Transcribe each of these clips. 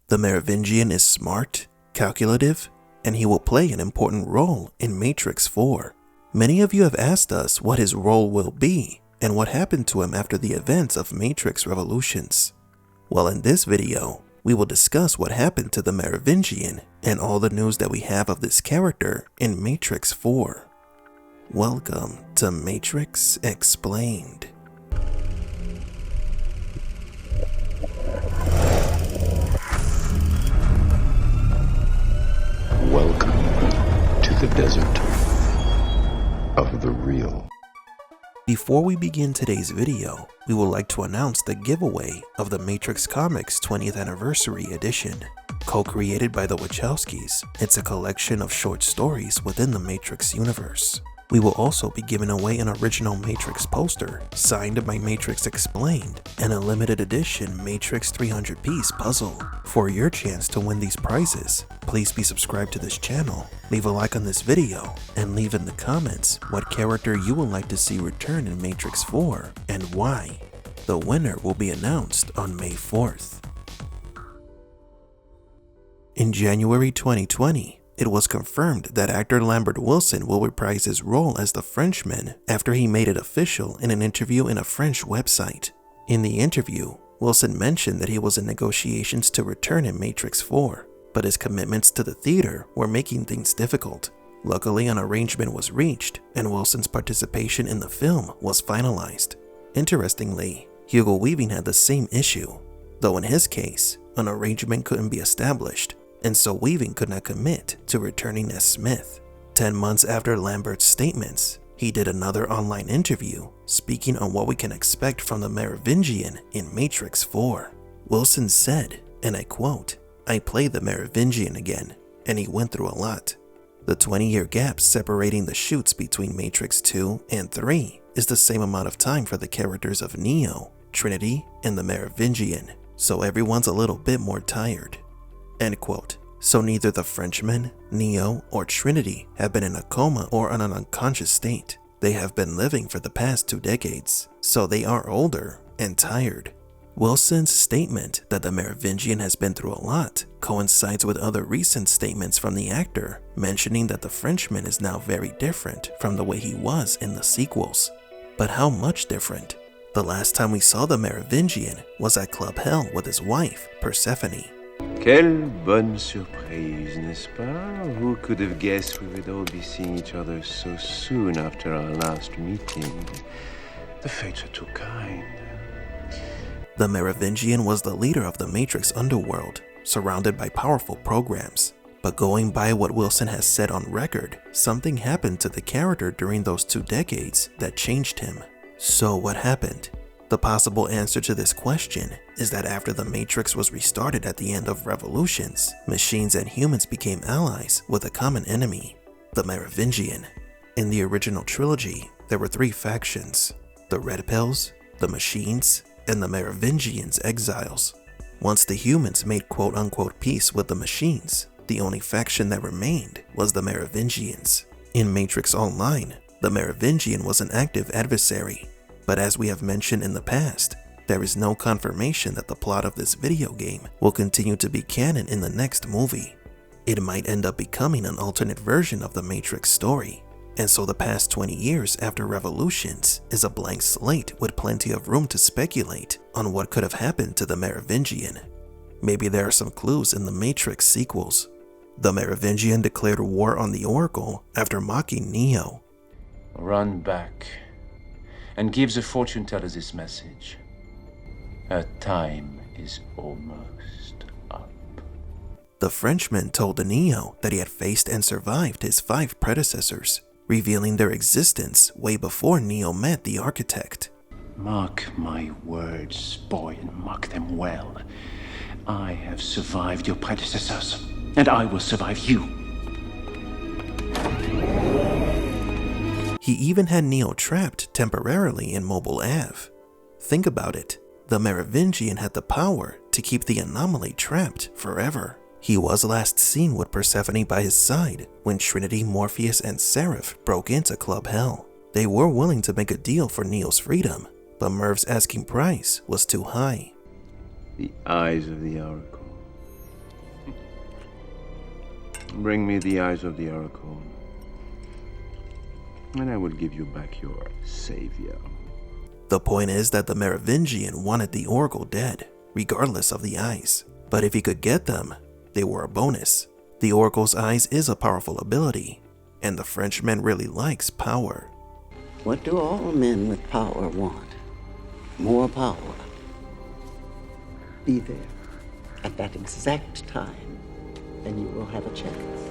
The Merovingian is smart, calculative, and he will play an important role in Matrix 4. Many of you have asked us what his role will be and what happened to him after the events of Matrix Revolutions. Well, in this video, we will discuss what happened to the Merovingian and all the news that we have of this character in Matrix 4. Welcome to Matrix Explained. Welcome to the desert of the real. Before we begin today's video, we would like to announce the giveaway of the Matrix Comics 20th Anniversary Edition. Co-created by the Wachowskis, it's a collection of short stories within the Matrix universe. We will also be giving away an original Matrix poster signed by Matrix Explained and a limited edition Matrix 300-piece puzzle. For your chance to win these prizes, please be subscribed to this channel, leave a like on this video, and leave in the comments what character you would like to see return in Matrix 4 and why. The winner will be announced on May 4th. In January 2020, it was confirmed that actor Lambert Wilson will reprise his role as the Frenchman after he made it official in an interview in a French website. In the interview, Wilson mentioned that he was in negotiations to return in Matrix 4, but his commitments to the theater were making things difficult. Luckily, an arrangement was reached, and Wilson's participation in the film was finalized. Interestingly, Hugo Weaving had the same issue, though in his case, an arrangement couldn't be established, and so Weaving could not commit to returning as Smith. 10 months after Lambert's statements, he did another online interview speaking on what we can expect from the Merovingian in Matrix 4. Wilson said, and I quote, "I played the Merovingian again, and he went through a lot. The 20-year gap separating the shoots between Matrix 2 and 3 is the same amount of time for the characters of Neo, Trinity, and the Merovingian, so everyone's a little bit more tired." End quote. So neither the Frenchman, Neo, or Trinity have been in a coma or in an unconscious state. They have been living for the past 2 decades, so they are older and tired. Wilson's statement that the Merovingian has been through a lot coincides with other recent statements from the actor, mentioning that the Frenchman is now very different from the way he was in the sequels. But how much different? The last time we saw the Merovingian was at Club Hell with his wife, Persephone. Quelle bonne surprise, n'est-ce pas? Who could have guessed we would all be seeing each other so soon after our last meeting? The fates are too kind. The Merovingian was the leader of the Matrix underworld, surrounded by powerful programs. But going by what Wilson has said on record, something happened to the character during those 2 decades that changed him. So what happened? The possible answer to this question is that after the Matrix was restarted at the end of Revolutions, machines and humans became allies with a common enemy, the Merovingian. In the original trilogy, there were 3 factions: the Red Pills, the Machines, and the Merovingians' exiles. Once the humans made quote-unquote peace with the Machines, the only faction that remained was the Merovingians. In Matrix Online, the Merovingian was an active adversary. But as we have mentioned in the past, there is no confirmation that the plot of this video game will continue to be canon in the next movie. It might end up becoming an alternate version of the Matrix story, and so the past 20 years after Revolutions is a blank slate with plenty of room to speculate on what could have happened to the Merovingian. Maybe there are some clues in the Matrix sequels. The Merovingian declared war on the Oracle after mocking Neo. Run back and give the fortune teller this message. Her time is almost up. The Frenchman told the Neo that he had faced and survived his 5 predecessors, revealing their existence way before Neo met the architect. Mark my words, boy, and mark them well. I have survived your predecessors, and I will survive you. He even had Neo trapped temporarily in Mobile Ave. Think about it, the Merovingian had the power to keep the anomaly trapped forever. He was last seen with Persephone by his side when Trinity, Morpheus, and Seraph broke into Club Hell. They were willing to make a deal for Neo's freedom, but Merv's asking price was too high. The eyes of the Oracle. Bring me the eyes of the Oracle, and I will give you back your savior. The point is that the Merovingian wanted the Oracle dead, regardless of the eyes. But if he could get them, they were a bonus. The Oracle's eyes is a powerful ability, and the Frenchman really likes power. What do all men with power want? More power. Be there at that exact time, and you will have a chance.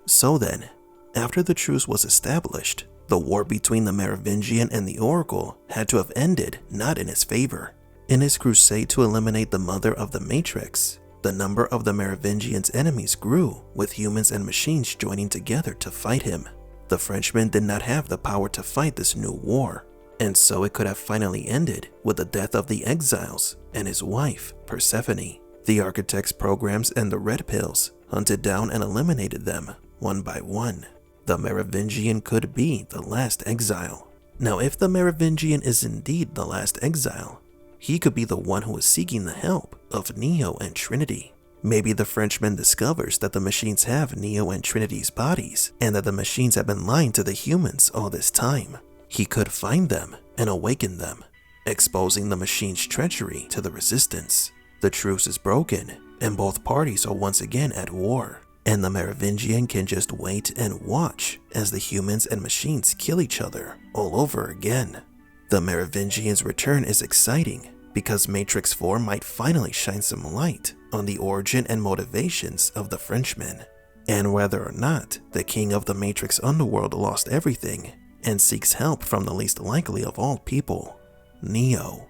So then, after the truce was established, the war between the Merovingian and the Oracle had to have ended not in his favor. In his crusade to eliminate the mother of the Matrix, the number of the Merovingian's enemies grew, with humans and machines joining together to fight him. The Frenchman did not have the power to fight this new war, and so it could have finally ended with the death of the exiles and his wife, Persephone. The architect's programs and the red pills hunted down and eliminated them one by one. The Merovingian could be the last exile. Now, if the Merovingian is indeed the last exile, he could be the one who is seeking the help of Neo and Trinity. Maybe the Frenchman discovers that the machines have Neo and Trinity's bodies, and that the machines have been lying to the humans all this time. He could find them and awaken them, exposing the machine's treachery to the resistance. The truce is broken, and both parties are once again at war, and the Merovingian can just wait and watch as the humans and machines kill each other all over again. The Merovingian's return is exciting because Matrix 4 might finally shine some light on the origin and motivations of the Frenchman, and whether or not the king of the Matrix underworld lost everything and seeks help from the least likely of all people, Neo.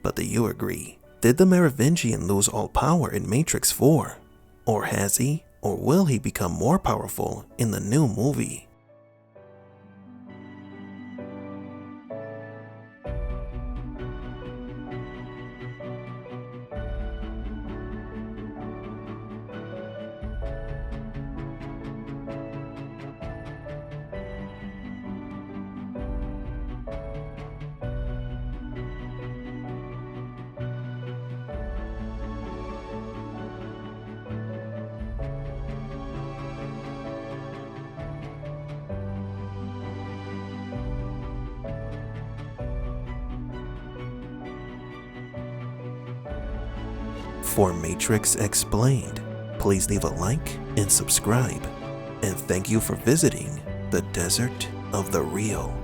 But do you agree? Did the Merovingian lose all power in Matrix 4? Or has he? Or will he become more powerful in the new movie? For Matrix Explained, please leave a like and subscribe. And thank you for visiting the Desert of the Real.